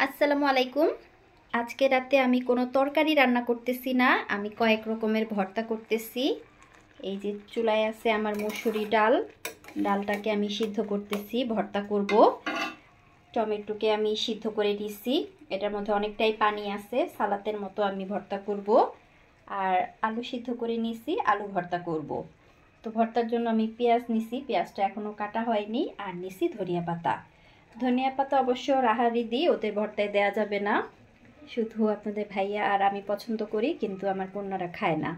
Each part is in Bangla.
আসসালামু আলাইকুম। আজকে রাতে আমি কোনো তরকারি রান্না করতেছি না, আমি কয়েক রকমের ভর্তা করতেছি। এই যে চুলায় আছে আমার মসুরি ডাল, ডালটাকে আমি সিদ্ধ করতেছি, ভর্তা করব। টমেটোকে আমি সিদ্ধ করে দিচ্ছি, এটার মধ্যে অনেকটাই পানি আছে, সালাতের মতো আমি ভর্তা করব। আর আলু সিদ্ধ করে নিছি, আলু ভর্তা করব। তো ভর্তার জন্য আমি পেঁয়াজ নিছি, পেঁয়াজটা এখনও কাটা হয়নি। আর নিছি ধনিয়া পাতা। ধনিয়া পাতা অবশ্য রাহারি দিই, ওদের ভর্তায় দেওয়া যাবে না, শুধু আপনাদের ভাইয়া আর আমি পছন্দ করি, কিন্তু আমার কন্যারা খায় না।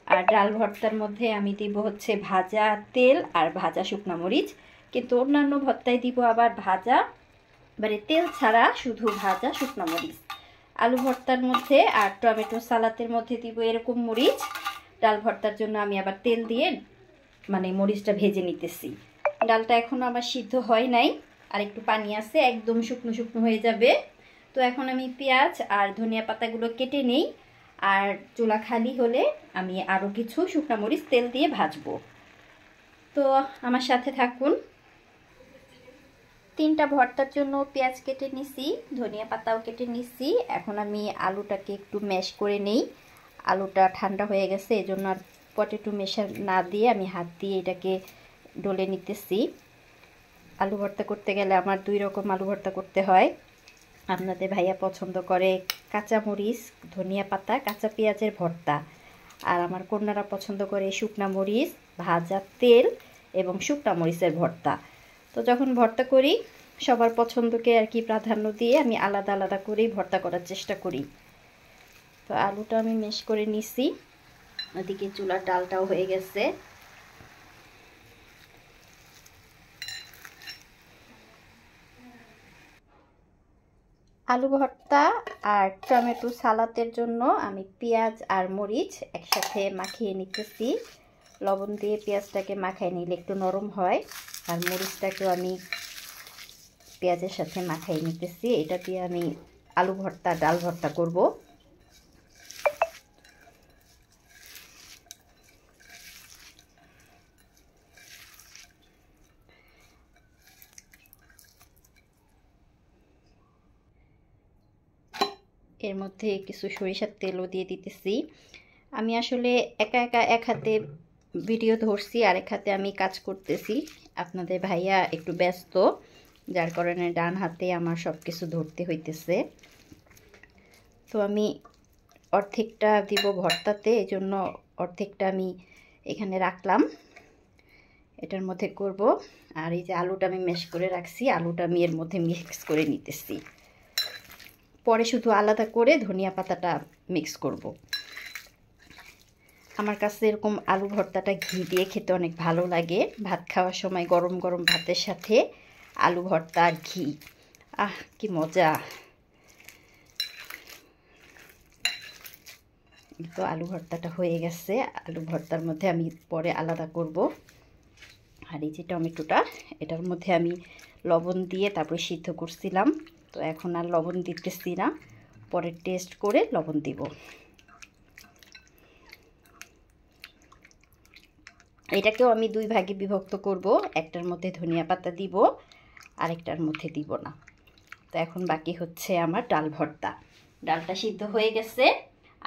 আর ডাল ভর্তার মধ্যে আমি দিব হচ্ছে ভাজা তেল আর ভাজা শুকনো মরিচ, কিন্তু অন্যান্য ভর্তায় দিব আবার ভাজা মানে তেল ছাড়া শুধু ভাজা শুকনো মরিচ। আলু ভর্তার মধ্যে আর টমেটো সালাতের মধ্যে দিব এরকম মরিচ। ডাল ভর্তার জন্য আমি আবার তেল দিয়ে মানে মরিচটা ভেজে নিতেছি। ডালটা এখনো আমার সিদ্ধ হয় নাই, আর একটু পানি আছে, একদম শুকনো শুকনো হয়ে যাবে। তো এখন আমি পেঁয়াজ আর ধনিয়া পাতাগুলো কেটে নেই, আর চুলা খালি হলে আমি আরও কিছু শুকনো মরিচ তেল দিয়ে ভাজবো। তো আমার সাথে থাকুন। 3টা ভর্তার জন্য পেঁয়াজ কেটে নিছি, ধনিয়া পাতাও কেটে নিছি। এখন আমি আলুটাকে একটু ম্যাশ করে নেই। আলুটা ঠান্ডা হয়ে গেছে, এজন্য আর পটেটো মেশার না দিয়ে আমি হাত দিয়ে এটাকে ডলে নিতেছি। আলু ভর্তা করতে গেলে আমার 2 রকম আলু ভর্তা করতে হয়। আপনাদের ভাইয়া পছন্দ করে কাঁচা মরিচ, ধনিয়া পাতা, কাঁচা পেঁয়াজের ভর্তা। আর আমার কন্যারা পছন্দ করে শুকনা মরিচ, ভাজা তেল এবং শুকনা মরিচের ভর্তা। তো যখন ভর্তা করি সবার পছন্দকে আর কি প্রাধান্য দিয়ে আমি আলাদা আলাদা করেই ভর্তা করার চেষ্টা করি। তো আলুটা আমি ম্যাশ করে নিছি, ওদিকে চুলার ডালটাও হয়ে গেছে। আলু ভর্তা আর টমেটো সালাতের জন্য আমি পেঁয়াজ আর মরিচ একসাথে মাখিয়ে নিতেছি। লবণ দিয়ে পেঁয়াজটাকে মাখিয়ে নিলে একটু নরম হয়, আর মরিচটাকেও আমি পেঁয়াজের সাথে মাখিয়ে নিতেছি। এটা দিয়ে আমি আলু ভর্তা ডাল ভর্তা করব। এর মধ্যে কিছু সরিষার তেলও দিয়ে দিতেছি। আমি আসলে একা একা এক হাতে ভিডিও ধরছি, আর এক হাতে আমি কাজ করতেছি। আপনাদের ভাইয়া একটু ব্যস্ত, যার কারণে ডান হাতে আমার সব কিছু ধরতে হইতেছে। তো আমি অর্ধেকটা দিব ভর্তাতে, এই জন্য অর্ধেকটা আমি এখানে রাখলাম, এটার মধ্যে করব। আর এই যে আলুটা আমি ম্যাশ করে রাখছি, আলুটা আমি এর মধ্যে মিক্স করে নিতেছি। পরে শুধু আলাদা করে ধনিয়া পাতাটা মিক্স করব। আমার কাছে এরকম আলু ভর্তাটা ঘি দিয়ে খেতে অনেক ভালো লাগে। ভাত খাওয়ার সময় গরম গরম ভাতের সাথে আলু ভর্তা আর ঘি, আহ কি মজা! তো আলু ভর্তাটা হয়ে গেছে, আলু ভর্তার মধ্যে আমি পরে আলাদা করব। আর এই যে টমেটোটা, এটার মধ্যে আমি লবণ দিয়ে তারপরে সিদ্ধ করছিলাম, তো এখন আর লবণ দিতেছি না, পরে টেস্ট করে লবণ দিব। এটাকেও আমি 2 ভাগে বিভক্ত করব, একটার মধ্যে ধনিয়া পাতা দিব, আরেকটার মধ্যে দিব না। তো এখন বাকি হচ্ছে আমার ডাল ভর্তা। ডালটা সিদ্ধ হয়ে গেছে,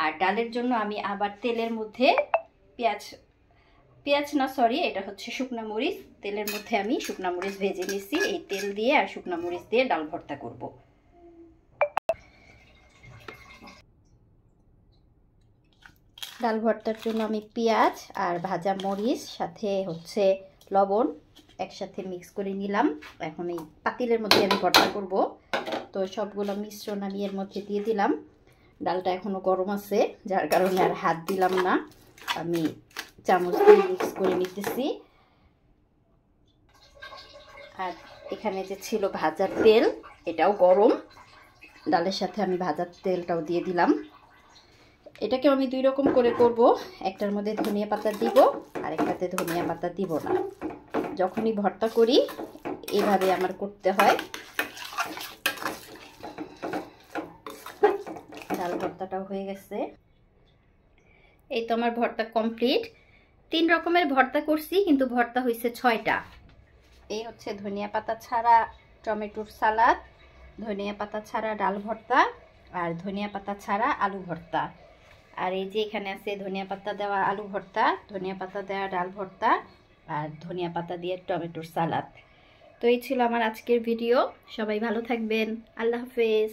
আর ডালের জন্য আমি আবার তেলের মধ্যে পেঁয়াজ না সরি এটা হচ্ছে শুকনা মরিচ, তেলের মধ্যে আমি শুকনা মরিচ ভেজে নিছি। এই তেল দিয়ে আর শুকনা মরিচ দিয়ে ডাল ভর্তা করব। ডাল ভর্তার জন্য আমি পেঁয়াজ আর ভাজা মরিচ সাথে হচ্ছে লবণ একসাথে মিক্স করে নিলাম। এখন এই পাতিলের মধ্যে আমি ভর্তা করব, তো সবগুলো মিশ্রণ আমি এর মধ্যে দিয়ে দিলাম। ডালটা এখনো গরম আছে, যার কারণে আর হাত দিলাম না, আমি চামচ দিয়ে মিক্স করে নিতেছি। আর এখানে যে ছিল ভাজা তেল, এটাও গরম, ডালের সাথে আমি ভাজা তেলটাও দিয়ে দিলাম। এটাকে আমি 2 রকম করে করব, একটার মধ্যে ধনিয়া পাতা দিব, আর একটাতে ধনিয়া পাতা দিব না। যখনই ভর্তা করি এভাবে আমার করতে হয়। ডাল ভর্তাটাও হয়ে গেছে। এই তো আমার ভর্তা কমপ্লিট। 3 রকমের ভর্তা করছি, কিন্তু ভর্তা হয়েছে 6টা। এই হচ্ছে ধনিয়া পাতা ছাড়া টমেটোর সালাদ, ধনিয়া পাতা ছাড়া ডাল ভর্তা আর ধনিয়া পাতা ছাড়া আলু ভর্তা। আর এই যে এখানে আছে ধনিয়া পাতা দেওয়া আলু ভর্তা, ধনিয়া পাতা দেওয়া ডাল ভর্তা আর ধনিয়া পাতা দিয়ে টমেটোর সালাদ। তো এই ছিল আমার আজকের ভিডিও। সবাই ভালো থাকবেন। আল্লাহ হাফেজ।